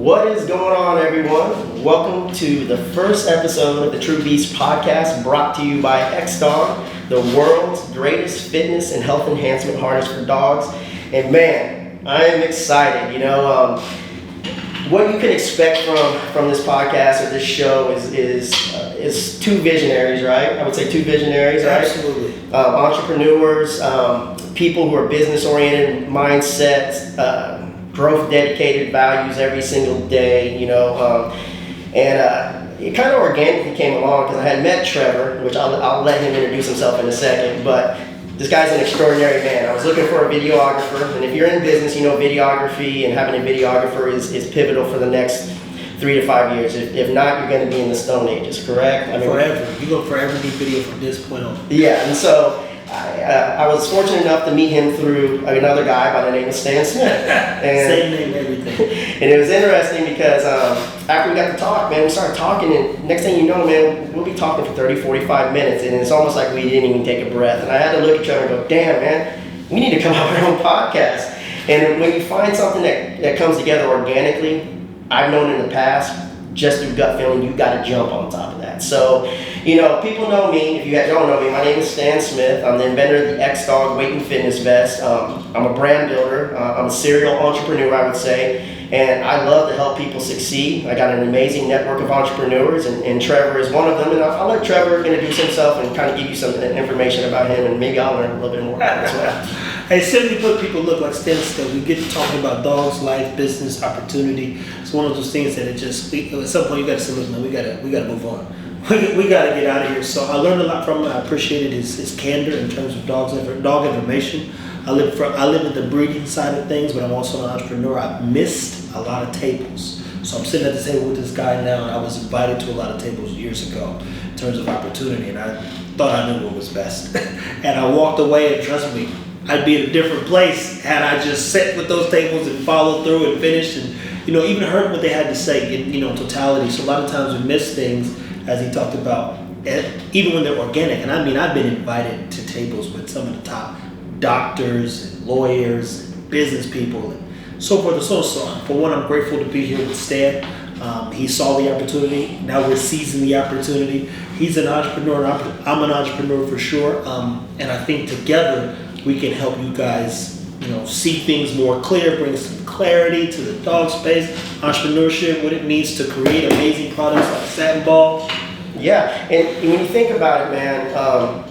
What is going on, everyone? Welcome to the first episode of the True Beast podcast, brought to you by XDog, the world's greatest fitness and health enhancement harness for dogs. And man, I am excited. What you can expect from this podcast or this show is two visionaries, right? I would say two visionaries, right? Absolutely. Entrepreneurs, people who are business-oriented, mindsets, growth-dedicated values every single day, and it kind of organically came along because I had met Trevor, which I'll let him introduce himself in a second, but this guy's an extraordinary man. I was looking for a videographer, and if you're in business, videography and having a videographer is pivotal for the next 3 to 5 years. If not, you're going to be in the Stone Ages, correct? Forever. You're going to forever need video from this point on. Yeah, and so I was fortunate enough to meet him through another guy by the name of Stan Smith. And, same name, everything. And it was interesting because after we got to talk, man, we started talking, and next thing you know, man, we'll be talking for 30, 45 minutes, and it's almost like we didn't even take a breath. And I had to look at Trevor and go, damn, man, we need to come up with our own podcast. And when you find something that comes together organically, I've known in the past, just through gut feeling, you got to jump on top of that. So, people know me. If you don't know me, my name is Stan Smith. I'm the inventor of the XDog Weight and Fitness Vest. I'm a brand builder. I'm a serial entrepreneur, I would say. And I love to help people succeed. I got an amazing network of entrepreneurs, and Trevor is one of them. And I'll let Trevor introduce himself and kind of give you some information about him, and maybe I'll learn a little bit more about it as well. Hey, simply put, people look like Stan said. We get to talking about dogs, life, business, opportunity. It's one of those things that at some point you got to say, listen, man, we got to move on. We got to get out of here. So I learned a lot from him. I appreciated his candor in terms of dog information. I live in the breeding side of things, but I'm also an entrepreneur. I've missed a lot of tables. So I'm sitting at the table with this guy now, and I was invited to a lot of tables years ago in terms of opportunity, and I thought I knew what was best. And I walked away, and trust me, I'd be in a different place had I just sat with those tables and followed through and finished and, even heard what they had to say in totality. So a lot of times we miss things, as he talked about, even when they're organic. And I mean, I've been invited to tables with some of the top doctors and lawyers and business people and so forth and so on. For one, I'm grateful to be here with Stan. He saw the opportunity. Now we're seizing the opportunity. He's an entrepreneur. I'm an entrepreneur for sure. And I think together we can help you guys, see things more clear, bring some clarity to the dog space, entrepreneurship, what it means to create amazing products like Satin Ball. Yeah, and when you think about it, man,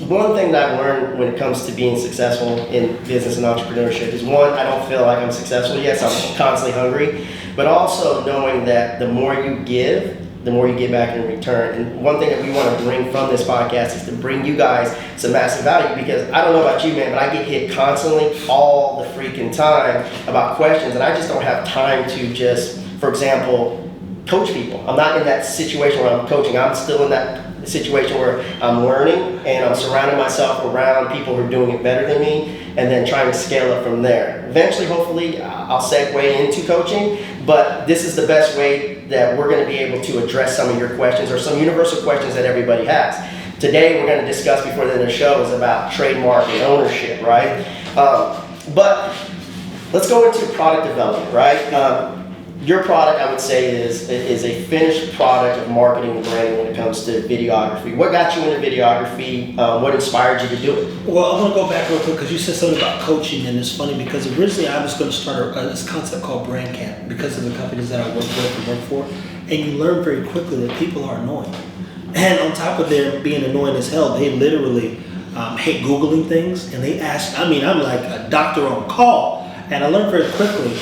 one thing that I've learned when it comes to being successful in business and entrepreneurship is, one, I don't feel like I'm successful. Yes, I'm constantly hungry, but also knowing that the more you give, the more you get back in return. And one thing that we want to bring from this podcast is to bring you guys some massive value, because I don't know about you, man, but I get hit constantly all the freaking time about questions, and I just don't have time to just, for example, coach people. I'm not in that situation where I'm coaching. I'm still in that situation where I'm learning and I'm surrounding myself around people who are doing it better than me, and then trying to scale up from there. Eventually, hopefully, I'll segue into coaching, but this is the best way that we're going to be able to address some of your questions, or some universal questions that everybody has. Today, we're going to discuss, before the end of the show, is about trademark and ownership, right? But let's go into product development, right? Your product, I would say, is a finished product of marketing and branding when it comes to videography. What got you into videography? What inspired you to do it? Well, I want to go back real quick because you said something about coaching, and it's funny because originally I was going to start this concept called Brand Camp because of the companies that I work with and work for, and you learn very quickly that people are annoying. And on top of their being annoying as hell, they literally hate Googling things, and they ask, I'm like a doctor on call, and I learned very quickly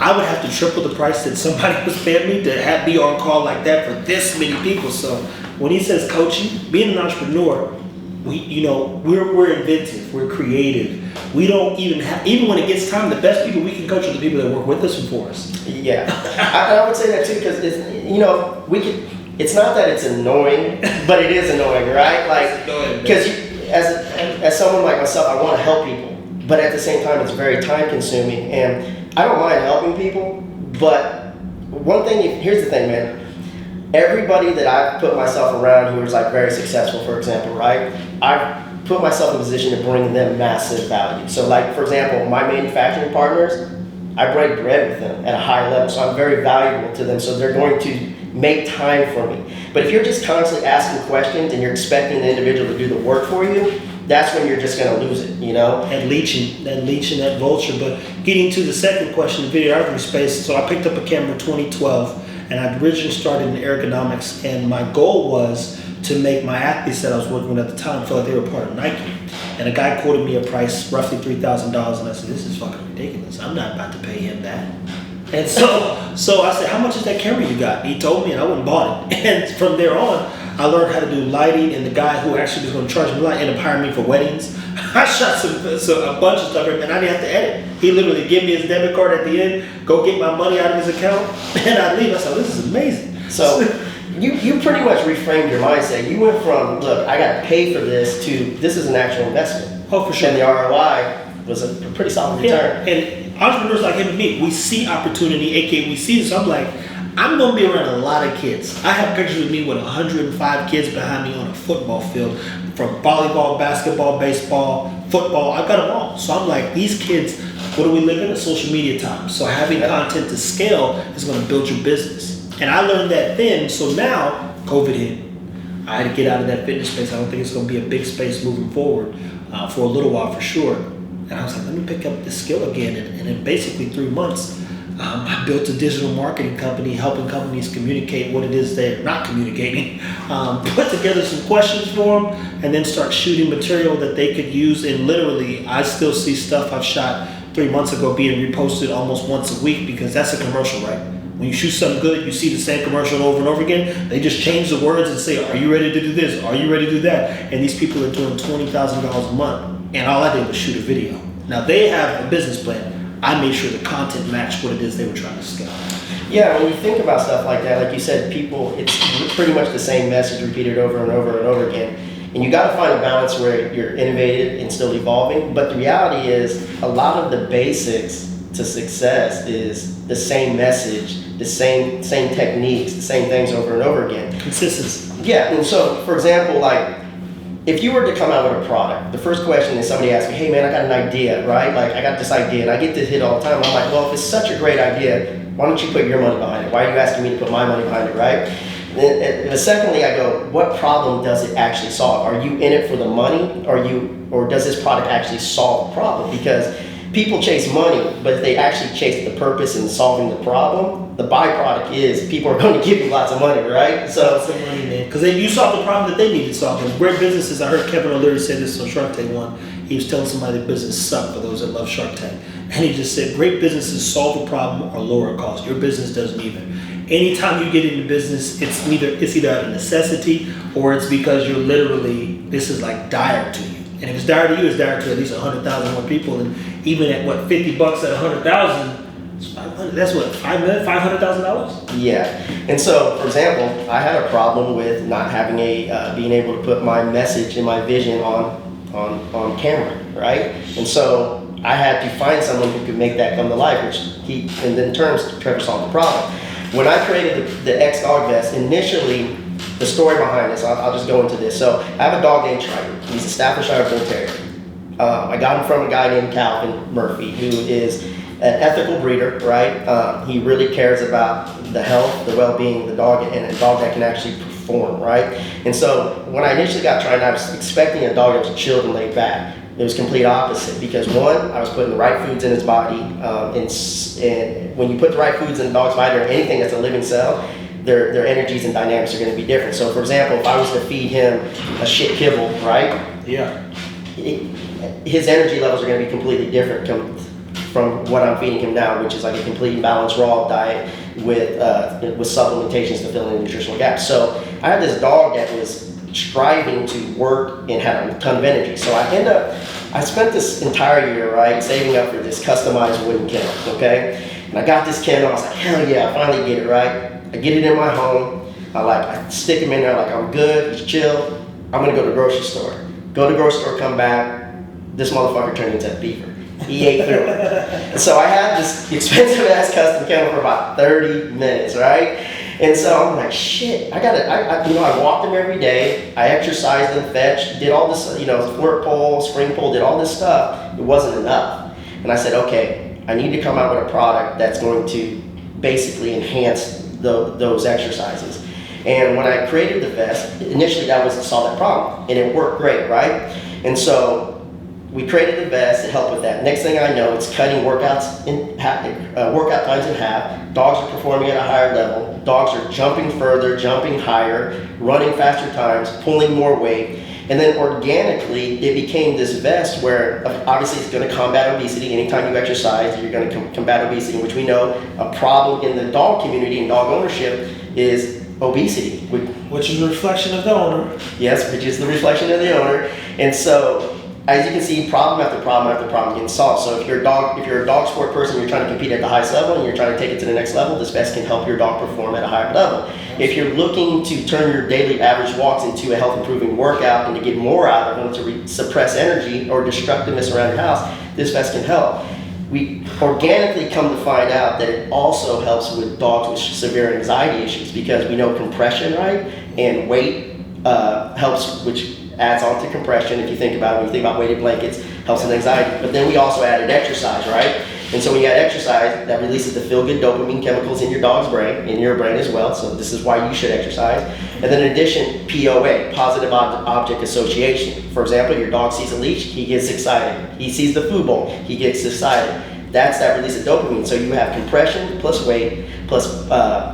I would have to triple the price that somebody was paying me to be on call like that for this many people. So when he says coaching, being an entrepreneur, we're inventive, we're creative. We don't even when it gets time, the best people we can coach are the people that work with us and for us. Yeah, I would say that too, because it's not that it's annoying, but it is annoying, right? Like, because as someone like myself, I want to help people, but at the same time, it's very time consuming, and I don't mind helping people, but here's the thing, man. Everybody that I've put myself around who is like very successful, for example, right? I've put myself in a position to bring them massive value. So like, for example, my manufacturing partners, I break bread with them at a high level, so I'm very valuable to them, so they're going to make time for me. But if you're just constantly asking questions and you're expecting the individual to do the work for you, that's when you're just going to lose it, you know? And leeching, that vulture. But getting to the second question, the videography space, so I picked up a camera in 2012, and I originally started in ergonomics, and my goal was to make my athletes that I was working with at the time feel like they were part of Nike. And a guy quoted me a price, roughly $3,000, and I said, this is fucking ridiculous. I'm not about to pay him that. And so I said, how much is that camera you got? He told me, and I went and bought it. And from there on, I learned how to do lighting, and the guy who actually was going to charge me light ended up hiring me for weddings. I shot a bunch of stuff, and I didn't have to edit. He literally gave me his debit card at the end, go get my money out of his account, and I leave. I said, this is amazing. So you pretty much reframed your mindset. You went from, look, I got to pay for this, to this is an actual investment. Oh, for sure. And the ROI was a pretty solid return. Yeah. And entrepreneurs like him and me, we see opportunity, aka we see this. So I'm like, I'm going to be around a lot of kids. I have pictures of me with 105 kids behind me on a football field, from volleyball, basketball, baseball, football. I've got them all. So I'm like, these kids, what do we live in? A social media time. So having content to scale is going to build your business. And I learned that then. So now, COVID hit. I had to get out of that fitness space. I don't think it's going to be a big space moving forward for a little while for sure. And I was like, let me pick up this skill again. And in basically 3 months, I built a digital marketing company, helping companies communicate what it is they're not communicating, put together some questions for them, and then start shooting material that they could use. And literally, I still see stuff I've shot 3 months ago being reposted almost once a week, because that's a commercial, right? When you shoot something good, you see the same commercial over and over again. They just change the words and say, are you ready to do this? Are you ready to do that? And these people are doing $20,000 a month, and all I did was shoot a video. Now, they have a business plan. I made sure the content matched what it is they were trying to scale. Yeah, when you think about stuff like that, like you said, people, it's pretty much the same message repeated over and over and over again. And you got to find a balance where you're innovative and still evolving. But the reality is, a lot of the basics to success is the same message, the same techniques, the same things over and over again. Consistency. Yeah, and so, for example, like, if you were to come out with a product, the first question is somebody asks me, hey man, I got an idea, right? Like, I got this idea, and I get this hit all the time. I'm like, well, if it's such a great idea, why don't you put your money behind it? Why are you asking me to put my money behind it, right? And secondly, I go, what problem does it actually solve? Are you in it for the money, or does this product actually solve the problem? Because people chase money, but if they actually chase the purpose in solving the problem, the byproduct is people are going to give you lots of money, right? So lots of money, man. Because you solved the problem that they needed solving. Great businesses, I heard Kevin O'Leary say this on Shark Tank 1. He was telling somebody that business sucked, for those that love Shark Tank. And he just said, great businesses solve a problem or lower a cost. Your business doesn't either. Anytime you get into business, it's either out of necessity, or it's because you're literally, this is like dire to you. And if it's dire to you, it's dire to at least 100,000 more people. And even at what, $50 at 100,000, that's what, $5 million, $500,000? Yeah, and so, for example, I had a problem with not having being able to put my message and my vision on camera, right? And so I had to find someone who could make that come to life, which and in terms, Trevor solved the problem. When I created the XDog Vest, initially, the story behind this, I'll just go into this. So I have a dog named Trevor. He's a Staffordshire Bull Terrier. I got him from a guy named Calvin Murphy, who is an ethical breeder, right? He really cares about the health, the well-being of the dog, and a dog that can actually perform, right? And so when I initially got trained, I was expecting a dog that was chilled and laid back. It was complete opposite, because one, I was putting the right foods in his body, and when you put the right foods in the dog's body, or anything that's a living cell, their energies and dynamics are going to be different. So for example, if I was to feed him a shit kibble, right? Yeah. His energy levels are going to be completely different from what I'm feeding him now, which is like a completely balanced raw diet with supplementations to fill in nutritional gaps. So I had this dog that was striving to work and had a ton of energy. So I spent this entire year, right, saving up for this customized wooden kennel, okay? And I got this kennel, I was like, hell yeah, I finally get it, right? I get it in my home, I stick him in there, like, I'm good, he's chill, I'm gonna go to the grocery store. Go to the grocery store, come back, this motherfucker turned into a beaver. He ate through it. And so I had this expensive ass custom kennel for about 30 minutes, right? And so I'm like, shit, I walked him every day, I exercised him, fetched, did all this, flirt pole, spring pole, did all this stuff. It wasn't enough. And I said, okay, I need to come out with a product that's going to basically enhance those exercises. And when I created the vest, initially that was to solve that problem, and it worked great, right? And so we created the vest to help with that. Next thing I know, it's cutting workouts in half, workout times in half. Dogs are performing at a higher level. Dogs are jumping further, jumping higher, running faster times, pulling more weight. And then organically, it became this vest where obviously it's going to combat obesity. Anytime you exercise, you're going to combat obesity, which we know a problem in the dog community and dog ownership is obesity. Which is a reflection of the owner. Yes, which is the reflection of the owner. And so, as you can see, problem after problem after problem getting solved. So if you're a dog sport person, you're trying to compete at the highest level and you're trying to take it to the next level, this vest can help your dog perform at a higher level. If you're looking to turn your daily average walks into a health improving workout and to get more out of them to suppress energy or destructiveness around your house, this vest can help. We organically come to find out that it also helps with dogs with severe anxiety issues because we know compression, right, and weight helps, which adds on to compression. If you think about it, when you think about weighted blankets, helps with anxiety. But then we also added exercise, right? And so when you add exercise, that releases the feel-good dopamine chemicals in your dog's brain, in your brain as well. So this is why you should exercise. And then in addition, POA, positive object association. For example, your dog sees a leash, he gets excited. He sees the food bowl, he gets excited. That's that release of dopamine. So you have compression plus weight plus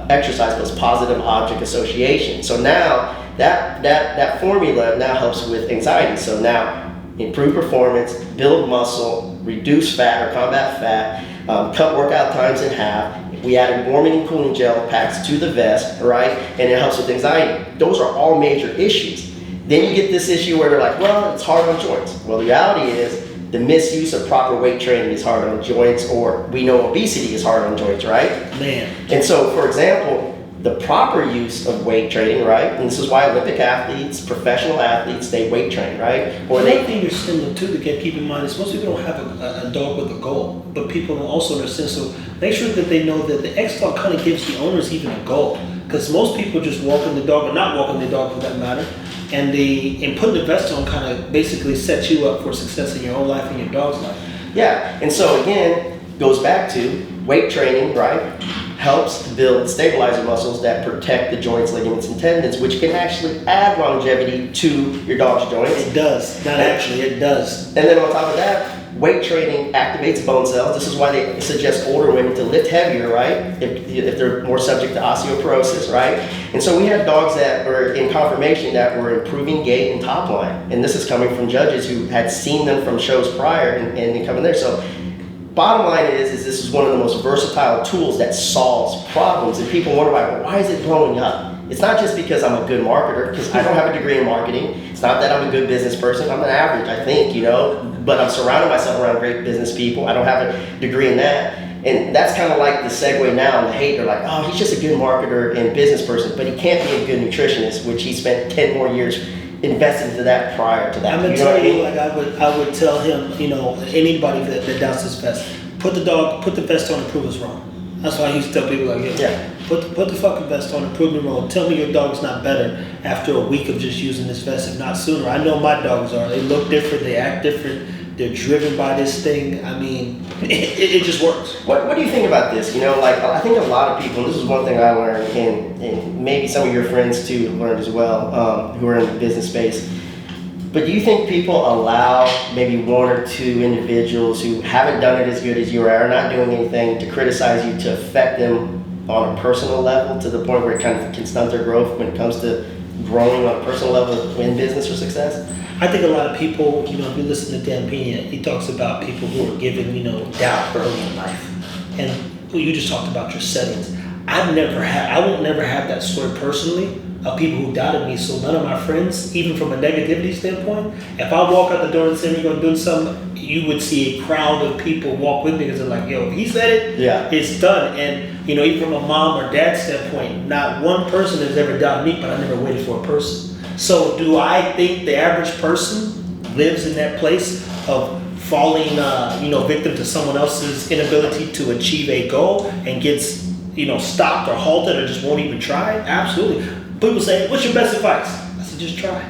exercise plus positive object association. So now that formula now helps with anxiety. So now improve performance, build muscle, reduce fat or combat fat, cut workout times in half. We added warming and cooling gel packs to the vest, right? And it helps with anxiety. Those are all major issues. Then you get this issue where they're like, well, it's hard on joints. Well, the reality is the misuse of proper weight training is hard on joints, or we know obesity is hard on joints, right? Man. And so, for example, the proper use of weight training, right? And this is why Olympic athletes, professional athletes, they weight train, right? Or another thing you're still too to keep in mind is most people don't have a dog with a goal, but people don't also understand. So make sure that they know that the XDog kind of gives the owners even a goal, because most people just walking the dog or not walking the dog for that matter, and putting the vest on kind of basically sets you up for success in your own life and your dog's life. Yeah, and so again, goes back to weight training, right? Helps build stabilizer muscles that protect the joints, ligaments, and tendons, which can actually add longevity to your dog's joints. It does. Not actually, it does. And then on top of that, weight training activates bone cells. This is why they suggest older women to lift heavier, right? If they're more subject to osteoporosis, right? And so we have dogs that were in conformation that were improving gait and top line. And this is coming from judges who had seen them from shows prior and coming there. So bottom line is this is one of the most versatile tools that solves problems. And people wonder why is it blowing up? It's not just because I'm a good marketer, because I don't have a degree in marketing. It's not that I'm a good business person. I'm an average, I think, but I'm surrounding myself around great business people. I don't have a degree in that. And that's kind of like the segue now and the hate. They're like, oh, he's just a good marketer and business person, but he can't be a good nutritionist, which he spent 10 more years invested into that prior to that. I'm gonna tell you, like I would tell him, anybody that doubts this vest, put the vest on and prove us wrong. That's why I used to tell people put the fucking vest on and prove me wrong. Tell me your dog's not better after a week of just using this vest, if not sooner. I know my dogs are. They look different, they act different, they're driven by this thing. I mean, it just works. What do you think about this? I think a lot of people, and this is one thing I learned, and maybe some of your friends too learned as well, who are in the business space. But do you think people allow maybe one or two individuals who haven't done it as good as you are not doing anything to criticize you to affect them on a personal level to the point where it kind of can stunt their growth when it comes to growing on a personal level in business or success? I think a lot of people, if you listen to Dan Pena, he talks about people who are given, doubt early in life. And you just talked about your settings. I won't never have that story personally of people who doubted me. So none of my friends, even from a negativity standpoint, if I walk out the door and say you're going to do something, you would see a crowd of people walk with me because they're like, yo, he said it, it's done. And, even from a mom or dad standpoint, not one person has ever doubted me, but I never waited for a person. So do I think the average person lives in that place of falling, victim to someone else's inability to achieve a goal and gets, stopped or halted or just won't even try? Absolutely. People say, what's your best advice? I said, just try.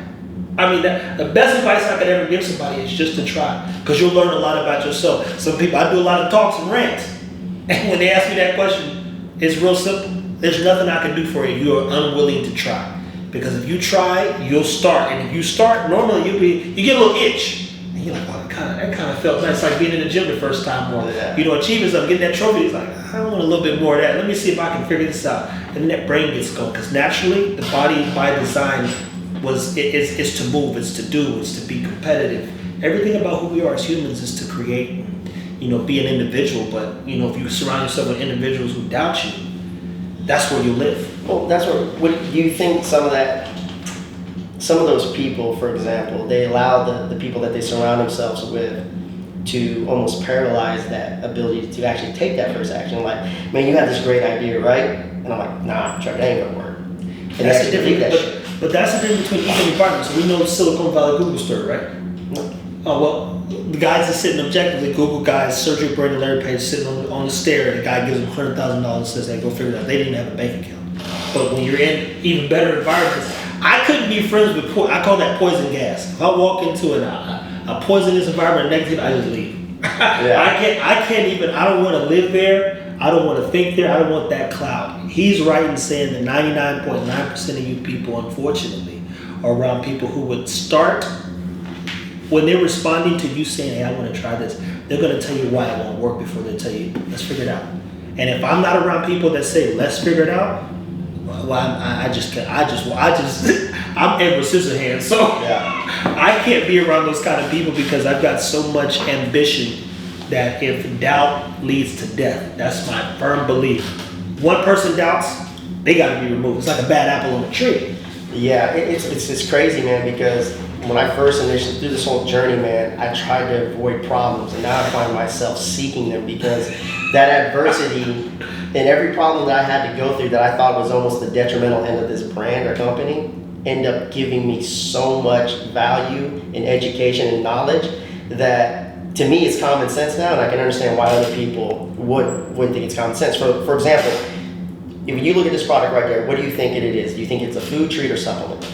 I mean, the best advice I could ever give somebody is just to try, because you'll learn a lot about yourself. Some people, I do a lot of talks and rants, and when they ask me that question, it's real simple. There's nothing I can do for you. You are unwilling to try, because if you try, you'll start, and if you start, normally you get a little itch, and you're like, oh, that kind of felt nice, like being in the gym the first time, or achieving something, getting that trophy. It's like, I want a little bit more of that. Let me see if I can figure this out, and then that brain gets going, because naturally, the body by design is to move, it's to do, it's to be competitive. Everything about who we are as humans is to create, be an individual. But if you surround yourself with individuals who doubt you, that's where you live. Well, that's where. What do you think? Some of those people, for example, they allow the people that they surround themselves with to almost paralyze that ability to actually take that first action. Like, man, you have this great idea, right? And I'm like, nah, Trevor, that ain't gonna work. And That's the actually difference. But that's the difference between each environment. So we know the Silicon Valley Google story, right? No. Oh, well, the guys that sitting objectively, Google guys, Sergey Brin and Larry Page sitting on the stair, and the guy gives them $100,000 and says, hey, go figure it out. They didn't have a bank account. But when you're in even better environments, I couldn't be friends with, I call that poison gas. If I walk into a poisonous environment, negative, I just leave. Yeah. I can't even, I don't want to live there. I don't want to think there. I don't want that cloud. He's right in saying that 99.9% of you people, unfortunately, are around people who would start, when they're responding to you saying, hey, I want to try this, they're going to tell you why it won't work before they tell you, let's figure it out. And if I'm not around people that say, let's figure it out, well, I just can't. I'm Edward Scissorhands, so I can't be around those kind of people, because I've got so much ambition that if doubt leads to death, that's my firm belief. One person doubts, they got to be removed. It's like a bad apple on a tree. Yeah, it's crazy, man, because when I first initially through this whole journey, man, I tried to avoid problems, and now I find myself seeking them, because that adversity and every problem that I had to go through that I thought was almost the detrimental end of this brand or company end up giving me so much value and education and knowledge that, to me, it's common sense now, and I can understand why other people wouldn't think it's common sense. For example, if you look at this product right there, what do you think it is? Do you think it's a food, treat, or supplement?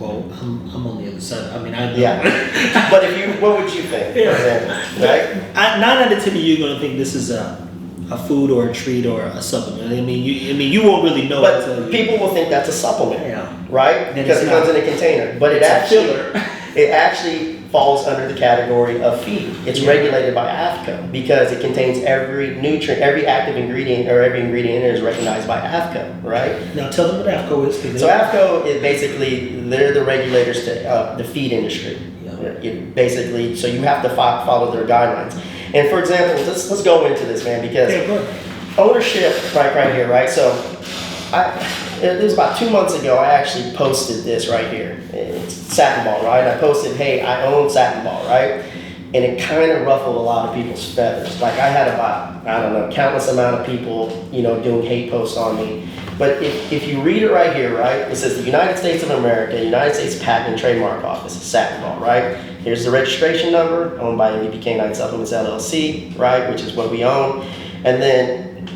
Well, I'm on the other side. I mean, I know. Yeah. But what would you think? For example, right? 9 out of 10 of you are going to think this is a food or a treat or a supplement. I mean, you won't really know. But people will think that's a supplement, right? And because it comes in a container. But it actually falls under the category of feed. It's regulated by AFCO because it contains every nutrient, every active ingredient, or every ingredient in it is recognized by AFCO, right? Now tell them what AFCO is. So AFCO is basically, they're the regulators to the feed industry. Basically, so you have to follow their guidelines. And for example, let's go into this, man, because ownership, right here, right? So it was about 2 months ago, I actually posted this right here. It's Satin Ball, right? I posted, hey, I own Satin Ball, right? And it kind of ruffled a lot of people's feathers. Like, I had about, I don't know, countless amount of people, doing hate posts on me. But if you read it right here, right, it says the United States of America, United States Patent and Trademark Office, Satin Ball, right? Here's the registration number, owned by MVP Canine Supplements LLC, right, which is what we own. And then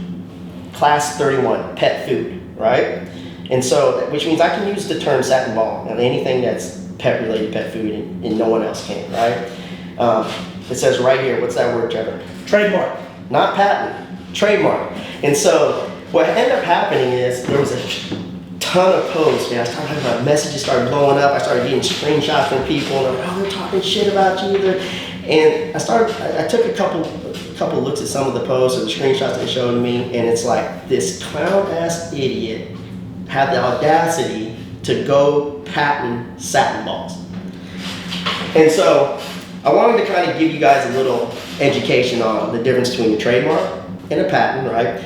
Class 31, pet food, right? And so, which means I can use the term Satin Ball on anything that's pet-related pet food, and no one else can, right? It says right here, what's that word, Trevor? Trademark. Not patent, trademark. And so, what ended up happening is there was a ton of posts, man. I started having my messages started blowing up. I started getting screenshots from people, and they're talking shit about you. And I took a couple looks at some of the posts or the screenshots they showed me, and it's like this clown-ass idiot had the audacity to go patent Satin Balls. And so I wanted to kind of give you guys a little education on the difference between a trademark and a patent, right?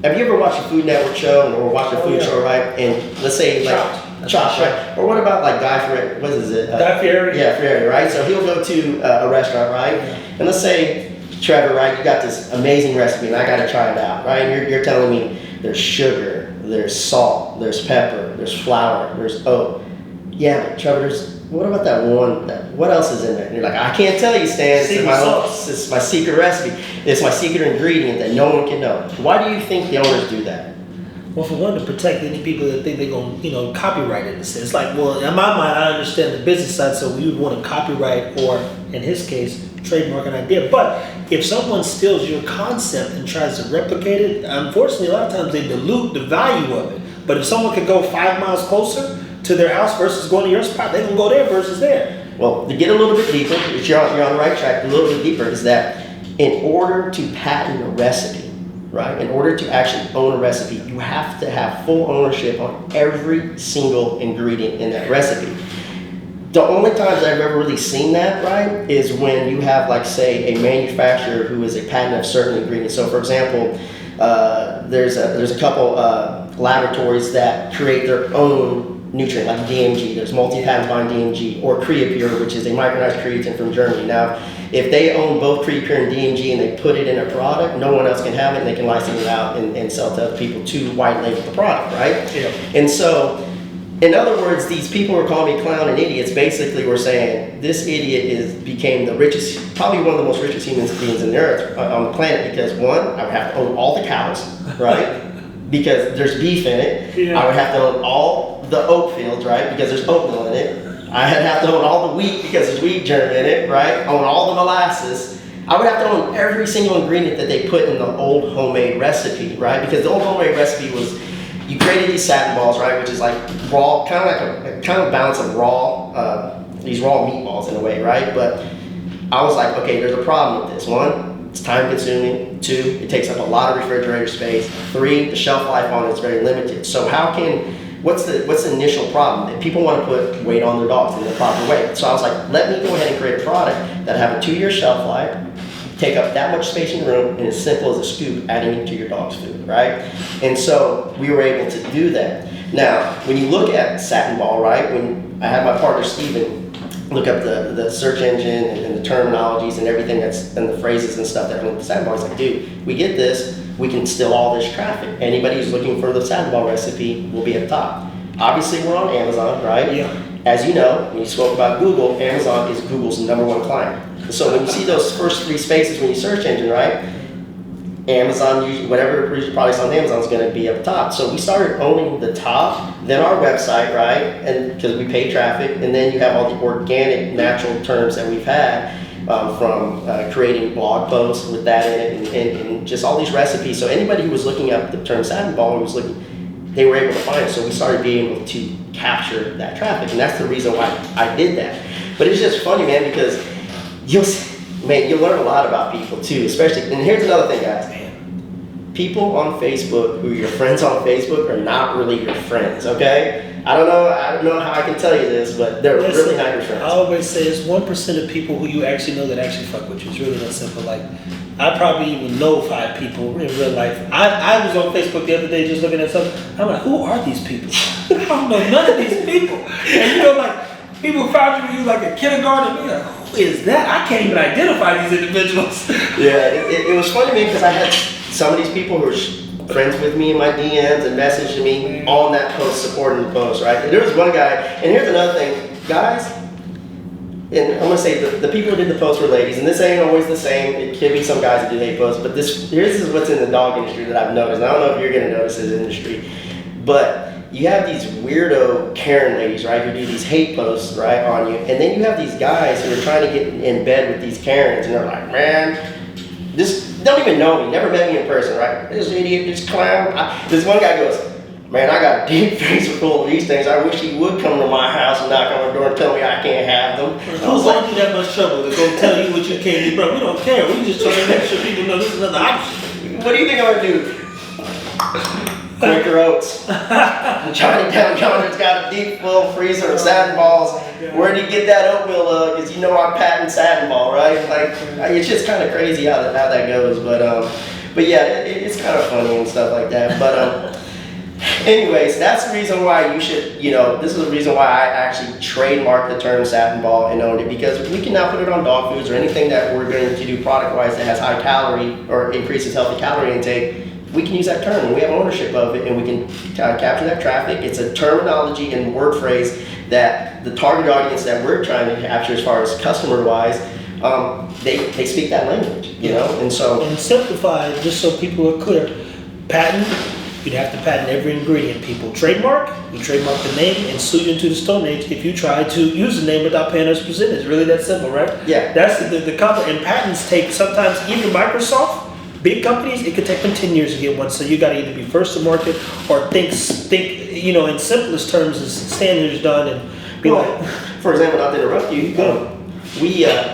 Have you ever watched a Food Network show or watched a food show, right? And let's say like Chopped, right? Or what about like Guy Fieri? What is it? Guy Fieri. Yeah, Fieri, right? So he'll go to a restaurant, right? And let's say, Trevor, right? You got this amazing recipe, and I got to try it out, right? And you're telling me there's sugar, there's salt, there's pepper, there's flour, there's oat. Yeah, but Trevor, what about that one? What else is in there? And you're like, I can't tell you, Stan. It's my secret recipe. It's my secret ingredient that no one can know. Why do you think the owners do that? Well, for one, to protect any people that think they're going to, copyright it. It's like, well, in my mind, I understand the business side, so we would want to copyright or, in his case, trademark an idea. But if someone steals your concept and tries to replicate it, unfortunately, a lot of times they dilute the value of it. But if someone could go 5 miles closer to their house versus going to your spot, they can go there versus there. Well, to get a little bit deeper, if you're on the right track, a little bit deeper is that in order to patent a recipe, right? In order to actually own a recipe, you have to have full ownership on every single ingredient in that recipe. The only times I've ever really seen that, right, is when you have, like, say, a manufacturer who is a patent of certain ingredients. So, for example, there's a couple laboratories that create their own nutrient, like DMG. There's multi-patent bond DMG, or Creapure, which is a micronized creatine from Germany. Now, if they own both Creapure and DMG and they put it in a product, no one else can have it, and they can license it out and sell it to other people to white label the product, right? Yeah. And so, in other words, these people who are calling me clown and idiots basically were saying this idiot became the richest, probably one of the most richest human beings on the earth, on the planet, because one, I would have to own all the cows, right? Because there's beef in it. Yeah. I would have to own all the oat fields, right? Because there's oatmeal in it. I'd have to own all the wheat because there's wheat germ in it, right? Own all the molasses. I would have to own every single ingredient that they put in the old homemade recipe, right? Because the old homemade recipe was, you created these satin balls, right? Which is like raw, kind of like a kind of balance of raw, these raw meatballs in a way, right? But I was like, okay, there's a problem with this. One, it's time consuming. Two, it takes up a lot of refrigerator space. Three, the shelf life on it is very limited. So what's the initial problem? That people want to put weight on their dogs in the proper way. So I was like, let me go ahead and create a product that have a 2-year shelf life, take up that much space in the room, and as simple as a scoop, adding it to your dog's food, right? And so we were able to do that. Now, when you look at satin ball, right? When I had my partner Steven look up the search engine and the terminologies and everything and the phrases and stuff that are in the satin ball, he's like, dude, we get this. We can steal all this traffic. Anybody who's looking for the satin ball recipe will be at the top. Obviously, we're on Amazon, right? Yeah. As you know, when you spoke about Google, Amazon is Google's #1 client. So when you see those first 3 spaces when you search engine, right? Amazon, usually whatever products on Amazon is going to be up top. So we started owning the top, then our website, right? And because we pay traffic, and then you have all the organic, natural terms that we've had. From creating blog posts with that in it and just all these recipes. So anybody who was looking up the term satin ball they were able to find it. So we started being able to capture that traffic, and that's the reason why I did that. But it's just funny, man, because you'll learn a lot about people too, especially. And here's another thing, guys. People on Facebook who are your friends on Facebook are not really your friends, okay? I don't know how I can tell you this, but they're really not your friends. I always say it's 1% of people who you actually know that actually fuck with you. It's really that simple. Like, I probably even know 5 people in real life. I was on Facebook the other day just looking at something. I'm like, who are these people? I don't know none of these people. And like, people found you like a kindergarten. You're like, who is that? I can't even identify these individuals. Yeah, it was funny, man, because I had some of these people who were friends with me in my DMs and messaging me on that post, supporting the post, right? There was one guy, and here's another thing, guys, and I'm gonna say the people who did the post were ladies, and this ain't always the same. It can be some guys that do hate posts, but this is what's in the dog industry that I've noticed. And I don't know if you're gonna notice this industry, but you have these weirdo Karen ladies, right, who do these hate posts, right, on you, and then you have these guys who are trying to get in bed with these Karens, and they're like, man, this don't even know me, never met me in person, right? This idiot, this clown. This one guy goes, man, I got a deep freezer full of these things. I wish he would come to my house and knock on my door and tell me I can't have them. Who's going through that much trouble to go tell you what you can't do, bro? We don't care. We just trying to make sure people know this is another option. What do you think I'm gonna do? Quaker Oats. Johnny down yonder's got a deep full freezer of satin balls. Where do you get that oatmeal? Because you know I patent satin ball, right? Like, it's just kind of crazy how that goes. But yeah, it's kind of funny and stuff like that. But anyways, that's the reason why you should, this is the reason why I actually trademarked the term satin ball and owned it, because we can now put it on dog foods or anything that we're going to do product-wise that has high calorie or increases healthy calorie intake. We can use that term, and we have ownership of it, and we can capture that traffic. It's a terminology and word phrase that the target audience that we're trying to capture as far as customer-wise, they speak that language, and so... And simplify, just so people are clear, patent You'd have to patent every ingredient, people. Trademark, you trademark the name and sue you into the Stone Age if you try to use the name without paying us percentage. It's really that simple, right? Yeah. That's the and patents take sometimes, even Microsoft, big companies, it could take them 10 years to get one. So you got to either be first to market or think, in simplest terms, as standards done and be like. For example, not to interrupt you,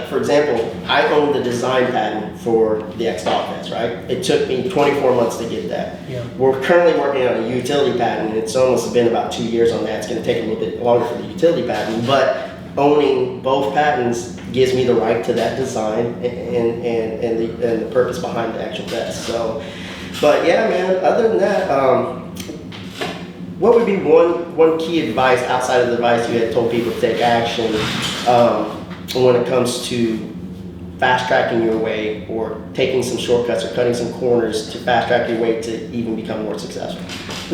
for example, I own the design patent for the XDog Vest, right? It took me 24 months to get that. Yeah. We're currently working on a utility patent, and it's almost been about 2 years on that. It's going to take a little bit longer for the utility patent, but owning both patents gives me the right to that design and the purpose behind the actual vest. So, but yeah, man. Other than that, what would be one key advice outside of the advice you had told people to take action when it comes to fast tracking your way or taking some shortcuts or cutting some corners to fast track your way to even become more successful?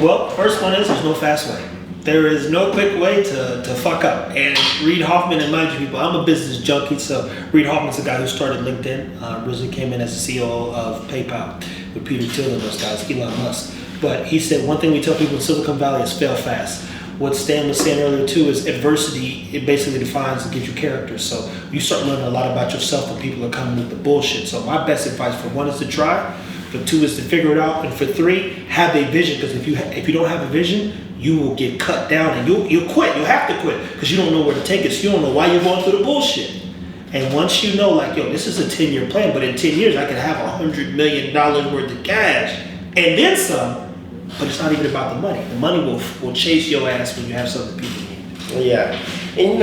Well, first one is there's no fast way. There is no quick way to fuck up. And Reid Hoffman, and mind you people, I'm a business junkie, so Reid Hoffman's the guy who started LinkedIn. Originally came in as the CEO of PayPal with Peter Thiel and those guys, Elon Musk. But he said one thing we tell people in Silicon Valley is fail fast. What Stan was saying earlier too is adversity, it basically defines and gives you character. So you start learning a lot about yourself when people are coming with the bullshit. So my best advice for one is to try, for two is to figure it out, and for three, have a vision. Because if you don't have a vision, you will get cut down and you'll quit. You'll have to quit because you don't know where to take it. So you don't know why you're going through the bullshit. And once you know, like, yo, this is a 10-year plan, but in 10 years I could have $100 million worth of cash and then some. But it's not even about the money. The money will chase your ass when you have something people need. Yeah. And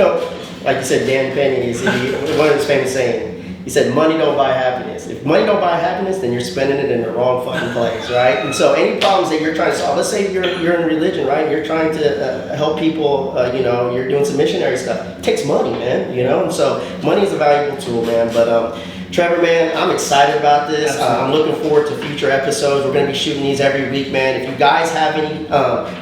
like you said, Dan Penny is one of his famous saying. He said, money don't buy happiness. If money don't buy happiness, then you're spending it in the wrong fucking place, right? And so any problems that you're trying to solve, let's say you're in religion, right? You're trying to help people, you're doing some missionary stuff. It takes money, man, And so money is a valuable tool, man. But Trevor, man, I'm excited about this. I'm looking forward to future episodes. We're going to be shooting these every week, man. If you guys have any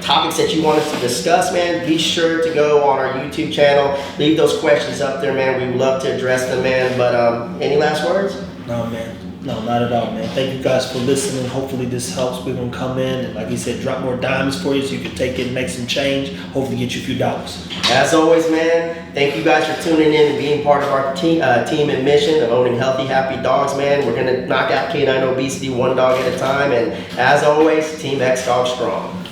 topics that you want us to discuss, man, be sure to go on our YouTube channel. Leave those questions up there, man. We would love to address them, man. But any last words? No, man. No, not at all, man. Thank you guys for listening. Hopefully this helps. We're going to come in and, like he said, drop more diamonds for you so you can take it and make some change. Hopefully get you a few dollars. As always, man, thank you guys for tuning in and being part of our team and mission of owning healthy, happy dogs, man. We're going to knock out canine obesity one dog at a time. And as always, Team XDog strong.